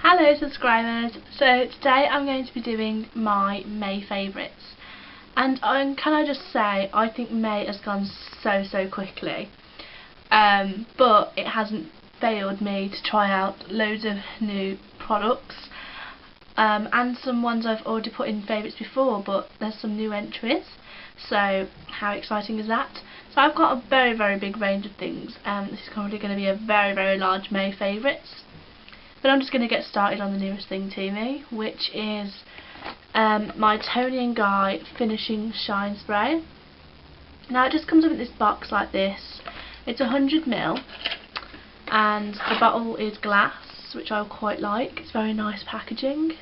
Hello subscribers, so today I'm going to be doing my May favourites, and can I just say I think May has gone so quickly, but it hasn't failed me to try out loads of new products, and some ones I've already put in favourites before, but there's some new entries, so how exciting is that? So I've got a very big range of things, this is probably going to be a very large May favourites. But I'm just going to get started on the nearest thing to me, which is my Tony & Guy Finishing Shine Spray. Now it just comes in this box like this. It's 100ml and the bottle is glass, which I quite like. It's very nice packaging.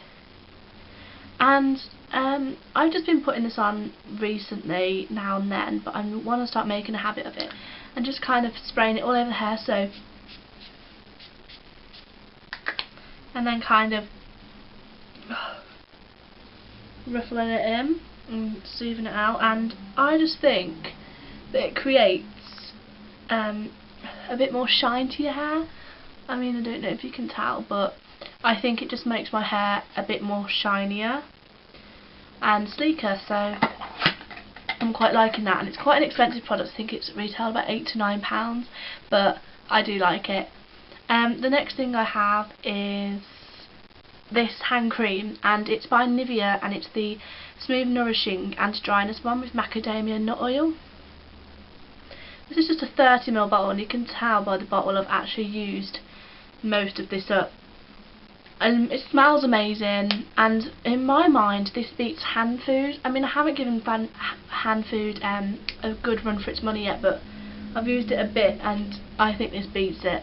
And I've just been putting this on recently, now and then, but I want to start making a habit of it and just kind of spraying it all over the hair, so and then kind of ruffling it in and smoothing it out, and I just think that it creates a bit more shine to your hair. I mean, I don't know if you can tell, but I think it just makes my hair a bit more shinier and sleeker, so I'm quite liking that. And it's quite an expensive product. I think it's retail about £8 to £9, but I do like it. The next thing I have is this hand cream, and it's by Nivea, and it's the Smooth Nourishing Anti-Dryness one with macadamia nut oil. This is just a 30ml bottle, and you can tell by the bottle I've actually used most of this up. And it smells amazing, and in my mind this beats hand food. I mean, I haven't given hand food a good run for its money yet, but I've used it a bit and I think this beats it.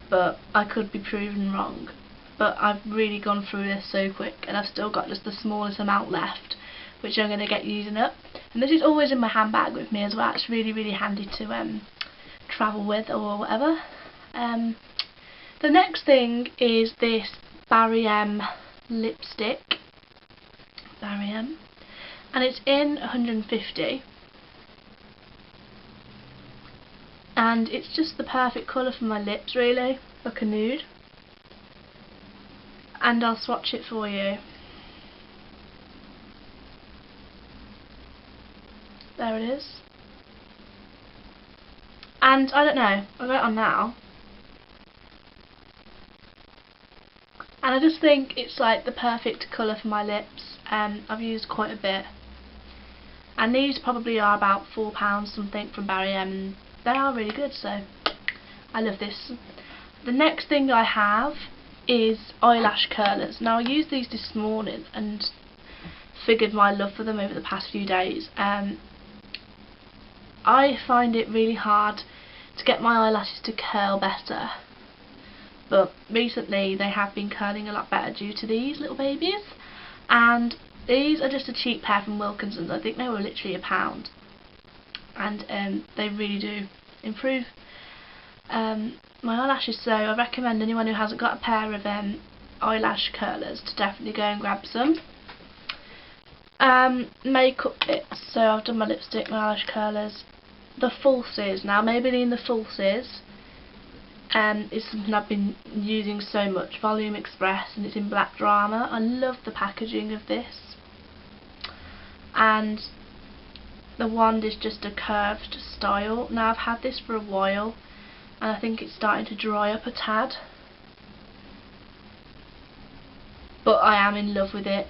But I could be proven wrong. But I've really gone through this so quick, and I've still got just the smallest amount left, which I'm going to get using up. And this is always in my handbag with me as well. It's really handy to travel with or whatever. The next thing is this Barry M lipstick. Barry M. And it's in 150. And it's just the perfect colour for my lips, really, like a nude. And I'll swatch it for you. There it is. And I don't know, I've got it on now, and I just think it's like the perfect colour for my lips. I've used quite a bit, and these probably are about £4 something from Barry M, and they are really good, so I love this. The next thing I have is eyelash curlers. Now I used these this morning and figured my love for them over the past few days. I find it really hard to get my eyelashes to curl better, but recently they have been curling a lot better due to these little babies, and these are just a cheap pair from Wilkinson's. I think they were literally £1, and they really do improve my eyelashes, so I recommend anyone who hasn't got a pair of eyelash curlers to definitely go and grab some. Makeup bits, so I've done my lipstick, my eyelash curlers, the falsies. Now Maybelline the falsies is something I've been using so much, Volume Express, and it's in Black Drama. I love the packaging of this, and the wand is just a curved style. Now I've had this for a while, and I think it's starting to dry up a tad, but I am in love with it.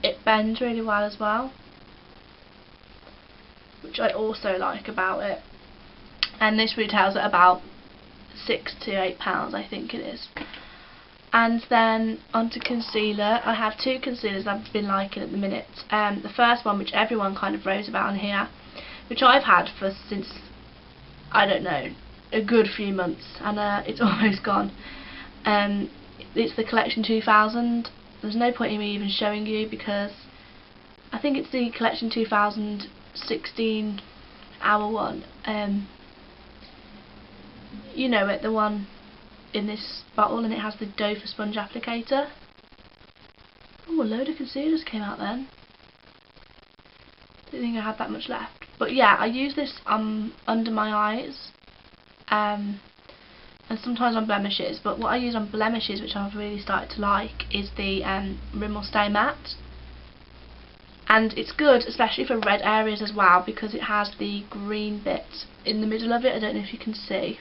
It bends really well as well, which I also like about it, and this retails at about £6 to £8, I think it is. And then onto concealer. I have two concealers I've been liking at the minute. The first one, which everyone kind of raves about on here, which I've had for since, I don't know, a good few months, and it's almost gone. It's the Collection 2000. There's no point in me even showing you, because I think it's the Collection 2000 16-hour one. You know it, the one in this bottle, and it has the doe for sponge applicator. Oh, a load of concealers came out then. Didn't think I had that much left. But yeah, I use this under my eyes and sometimes on blemishes, but what I use on blemishes, which I've really started to like, is the Rimmel Stay Matte. And it's good, especially for red areas as well, because it has the green bit in the middle of it. I don't know if you can see,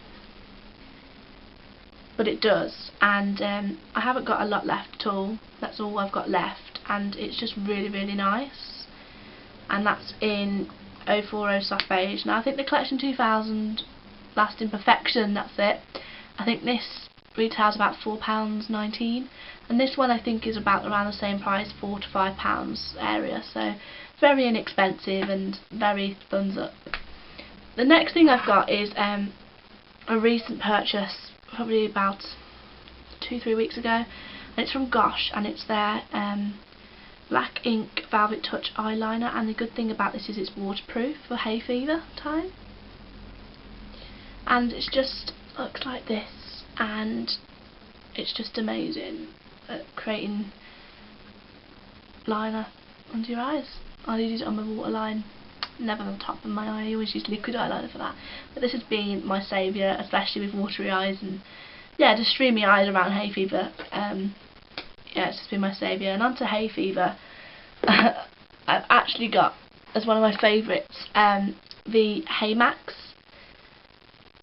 but it does. And I haven't got a lot left at all. That's all I've got left, and it's just really, really nice. And that's in 040 Soft Beige. Now I think the Collection 2000 Lasting Perfection, that's it. I think this retails about £4.19, and this one I think is about around the same price, £4 to £5 area, so very inexpensive and very thumbs up. The next thing I've got is a recent purchase, probably about 2-3 weeks ago, and it's from Gosh, and it's their Black Ink Velvet Touch eyeliner, and the good thing about this is it's waterproof for hay fever time, and it's just looks like this, and it's just amazing at creating liner under your eyes. I use it on my waterline, never on the top of my eye. I always use liquid eyeliner for that, but this has been my saviour, especially with watery eyes and yeah, just streamy eyes around hay fever. Yeah, it's just been my saviour. And onto hay fever, I've actually got, as one of my favourites, the Hay Max.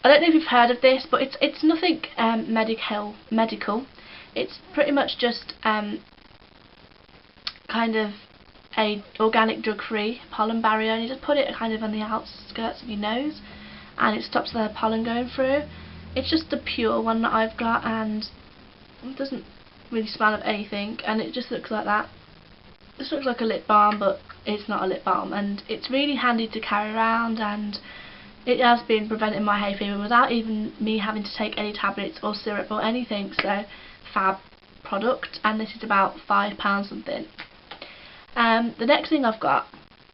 I don't know if you've heard of this, but it's nothing medical. It's pretty much just kind of a organic drug-free pollen barrier, and you just put it kind of on the outskirts of your nose, and it stops the pollen going through. It's just the pure one that I've got, and it doesn't really smell of anything, and it just looks like that. This looks like a lip balm, but it's not a lip balm, and it's really handy to carry around, and it has been preventing my hay fever without even me having to take any tablets or syrup or anything, so fab product. And this is about £5 something. The next thing I've got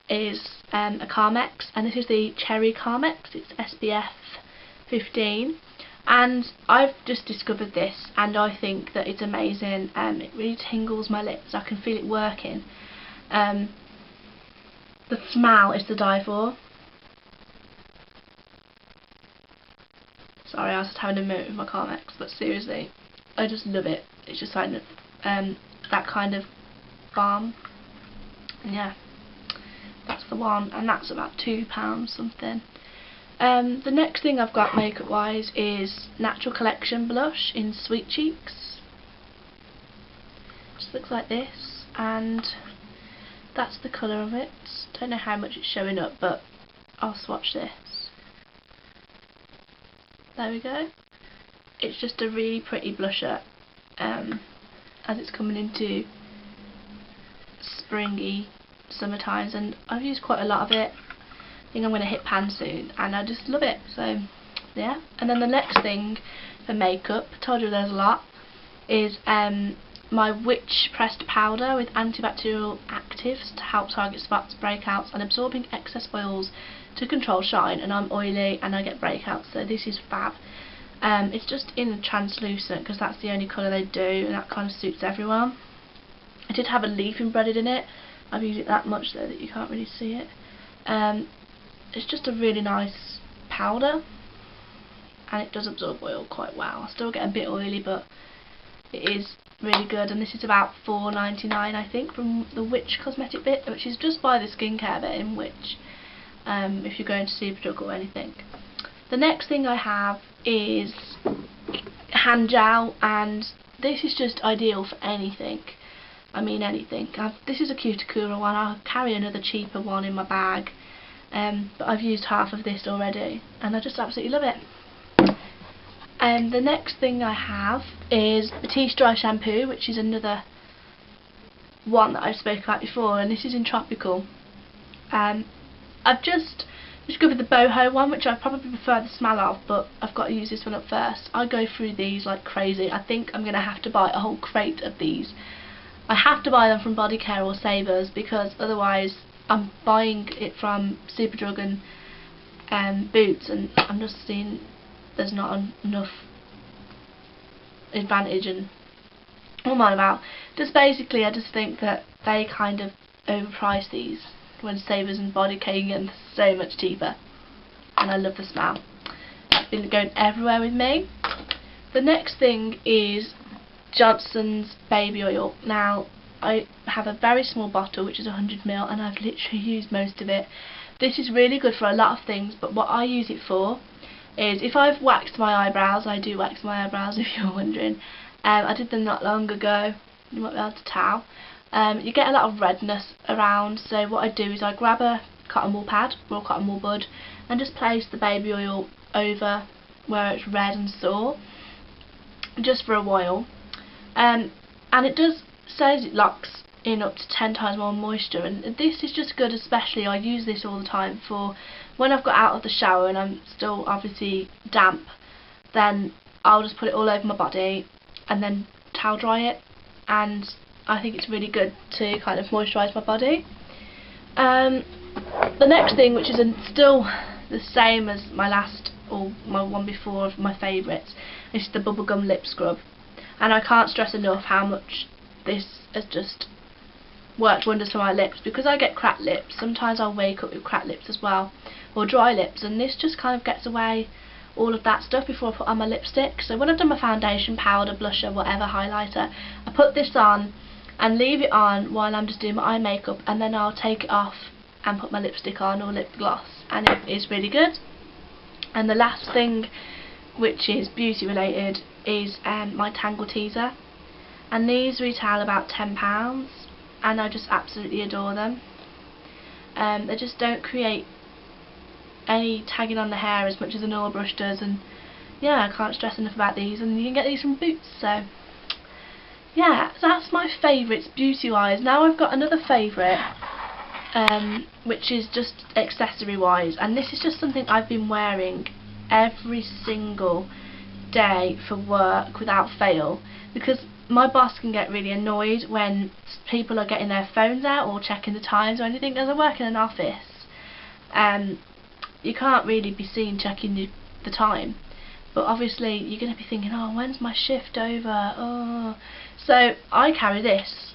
is a Carmex, and this is the Cherry Carmex. It's SPF 15, and I've just discovered this, and I think that it's amazing. It really tingles my lips. I can feel it working. The smell is to die for. Sorry, I was just having a moment with my Carmex, but seriously, I just love it. It's just like that kind of balm. And yeah, that's the one, and that's about £2 something. The next thing I've got makeup wise is Natural Collection blush in Sweet Cheeks. Just looks like this, and that's the colour of it. Don't know how much it's showing up, but I'll swatch this. There we go. It's just a really pretty blusher, as it's coming into springy summer times, and I've used quite a lot of it. I think I'm going to hit pan soon, and I just love it. So yeah. And then the next thing for makeup, I told you there's a lot, is my Witch Pressed Powder with antibacterial actives to help target spots, breakouts, and absorbing excess oils to control shine. And I'm oily and I get breakouts, so this is fab. It's just in translucent because that's the only colour they do, and that kind of suits everyone. I did have a leaf embedded in it. I've used it that much though that you can't really see it. It's just a really nice powder, and it does absorb oil quite well. I still get a bit oily, but it is really good. And this is about £4.99 I think from the Witch cosmetic bit, which is just by the skincare bit in Witch, if you're going to Superdrug or anything. The next thing I have is hand gel, and this is just ideal for anything. I mean anything. This is a Cuticura one. I'll carry another cheaper one in my bag, but I've used half of this already, and I just absolutely love it. The next thing I have is Batiste Dry Shampoo, which is another one that I spoke about before, and this is in Tropical. I've just discovered the boho one, which I probably prefer the smell of, but I've got to use this one up first. I go through these like crazy. I think I'm going to have to buy a whole crate of these. I have to buy them from Body Care or Savers, because otherwise I'm buying it from Superdrug and Boots, and I'm just seeing there's not enough advantage, and what am I about? Just basically, I just think that they kind of overprice these when Savers and Body Care can get so much cheaper, and I love the smell. It's been going everywhere with me. The next thing is Johnson's baby oil. Now, I have a very small bottle which is 100ml, and I've literally used most of it. This is really good for a lot of things, but what I use it for is if I've waxed my eyebrows. I do wax my eyebrows if you're wondering. I did them not long ago, you might be able to tell. You get a lot of redness around, so what I do is I grab a cotton wool pad or a cotton wool bud and just place the baby oil over where it's red and sore, just for a while. And it does says it locks in up to 10 times more moisture, and this is just good. Especially I use this all the time for when I've got out of the shower and I'm still obviously damp, then I'll just put it all over my body and then towel dry it, and I think it's really good to kind of moisturise my body. The next thing, which is still the same as my last or my one before of my favourites, is the bubblegum lip scrub, and I can't stress enough how much this has just worked wonders for my lips, because I get cracked lips. Sometimes I'll wake up with cracked lips as well, or dry lips, and this just kind of gets away all of that stuff before I put on my lipstick. So when I've done my foundation, powder, blusher, whatever, highlighter, I put this on and leave it on while I'm just doing my eye makeup, and then I'll take it off and put my lipstick on or lip gloss, and it is really good. And the last thing, which is beauty related, is my Tangle Teaser, and these retail about £10, and I just absolutely adore them. They just don't create any tagging on the hair as much as an oil brush does, and yeah, I can't stress enough about these, and you can get these from Boots. So yeah, so that's my favourites beauty wise. Now I've got another favourite, which is just accessory wise, and this is just something I've been wearing every single day for work without fail, because my boss can get really annoyed when people are getting their phones out or checking the times or anything. As I work in an office, you can't really be seen checking the time, but obviously you're going to be thinking, oh, when's my shift over? Oh, so I carry this,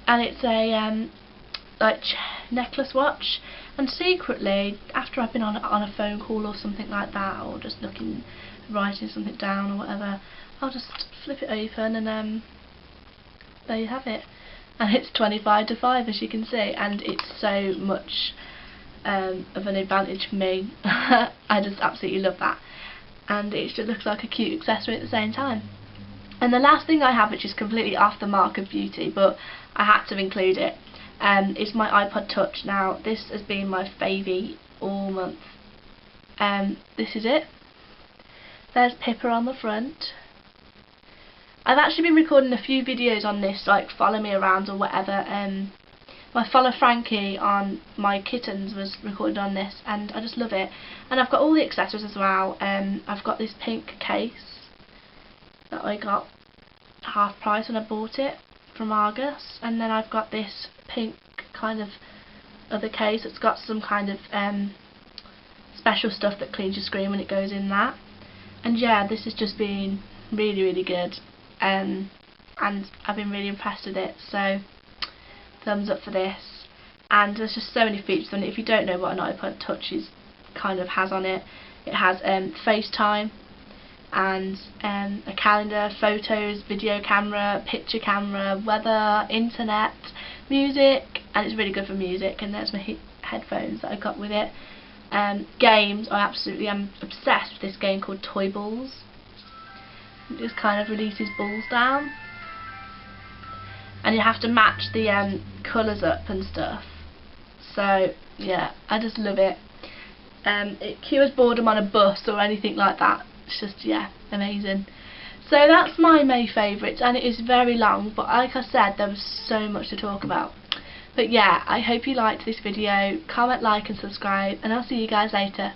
and it's a like necklace watch, and secretly, after I've been on a phone call or something like that, or just writing something down or whatever, I'll just flip it open, and there you have it. And it's 25 to 5, as you can see, and it's so much of an advantage for me. I just absolutely love that, and it just looks like a cute accessory at the same time. And the last thing I have, which is completely off the mark of beauty, but I had to include it, is my iPod Touch. Now this has been my favy all month. This is it. There's Pippa on the front. I've actually been recording a few videos on this, like Follow Me Around or whatever. My Follow Frankie on my kittens was recorded on this, and I just love it. And I've got all the accessories as well. I've got this pink case that I got half price when I bought it from Argos, and then I've got this pink kind of other case that's got some kind of special stuff that cleans your screen when it goes in that. And yeah, this has just been really, really good, and I've been really impressed with it, so thumbs up for this. And there's just so many features on it. If you don't know what an iPod Touch has on it, it has FaceTime, and a calendar, photos, video camera, picture camera, weather, internet, music, and it's really good for music. And there's my headphones that I got with it. Games, I absolutely am obsessed with this game called Toy Balls. It just kind of releases balls down, and you have to match the colours up and stuff. So yeah, I just love it. It cures boredom on a bus or anything like that. It's just, yeah, amazing. So that's my May favourites, and it is very long, but like I said, there was so much to talk about. But yeah, I hope you liked this video. Comment, like and subscribe, and I'll see you guys later.